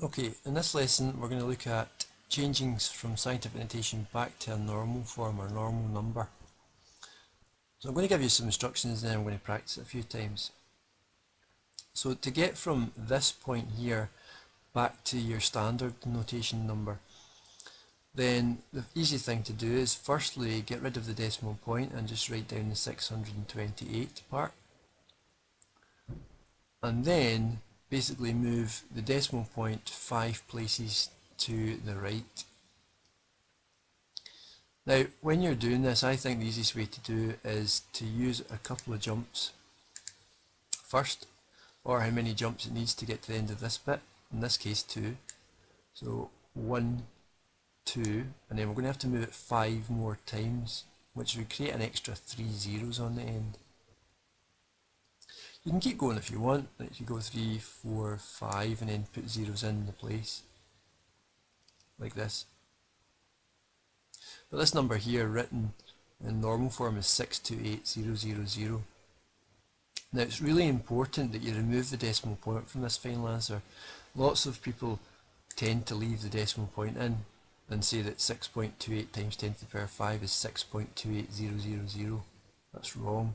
Okay, in this lesson we're going to look at changing from scientific notation back to a normal form or normal number. So I'm going to give you some instructions and then I'm going to practice it a few times. So to get from this point here back to your standard notation number, then the easy thing to do is firstly get rid of the decimal point and just write down the 628 part, and then basically move the decimal point 5 places to the right. Now when you're doing this, I think the easiest way to do is to use a couple of jumps first, or how many jumps it needs to get to the end of this bit, in this case 2. So 1, 2, and then we're going to have to move it 5 more times, which would create an extra 3 zeros on the end. You can keep going if you want, like you go 3, 4, 5 and then put zeros in the place, like this. But this number here written in normal form is 628000. Now it's really important that you remove the decimal point from this final answer. Lots of people tend to leave the decimal point in and say that 6.28 times 10 to the power 5 is 6.28000. That's wrong.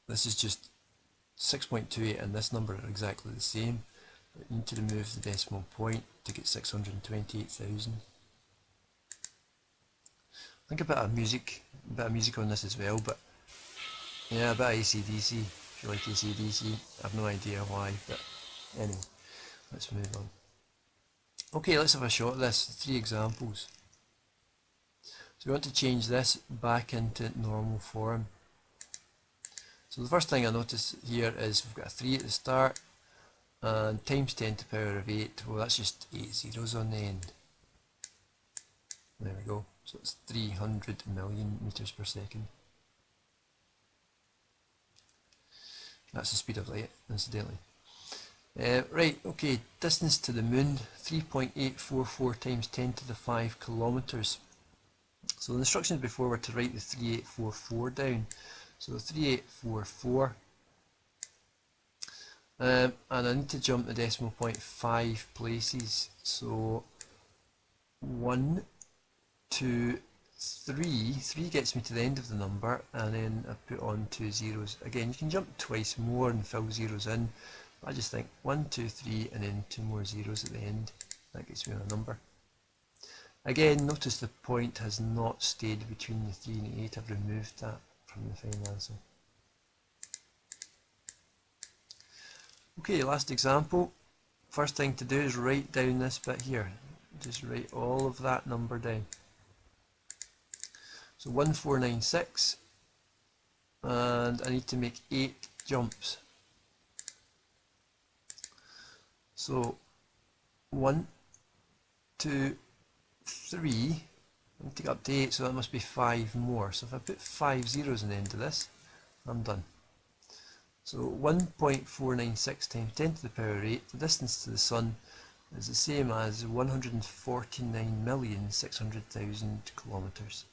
This is just 6.28 and this number are exactly the same, but you need to remove the decimal point to get 628,000. Think a bit of music on this as well, but yeah, a bit of AC/DC, if you like AC/DC. I've no idea why, but anyway, let's move on. Okay, let's have a shot at this. 3 examples. So we want to change this back into normal form. So the first thing I notice here is we've got a 3 at the start, and times 10 to the power of 8, well that's just 8 zeros on the end. There we go, so it's 300 million meters per second. That's the speed of light, incidentally. Right, okay, distance to the moon, 3.844 times 10 to the 5 kilometers. So the instructions before were to write the 3844 down. So 3844, and I need to jump the decimal point 5 places. So 1, 2, 3. 3 gets me to the end of the number, and then I put on 2 zeros. Again, you can jump twice more and fill zeros in, but I just think 1, 2, 3 and then 2 more zeros at the end. That gets me on a number. Again, notice the point has not stayed between the 3 and the 8. I've removed that from the final answer. Okay, last example. First thing to do is write down this bit here. Just write all of that number down. So 1496, and I need to make 8 jumps. So 1, 2, 3, I need to get up to 8, so that must be 5 more. So if I put 5 zeros on the end of this, I'm done. So 1.496 times 10 to the power 8, the distance to the Sun is the same as 149,600,000 kilometers.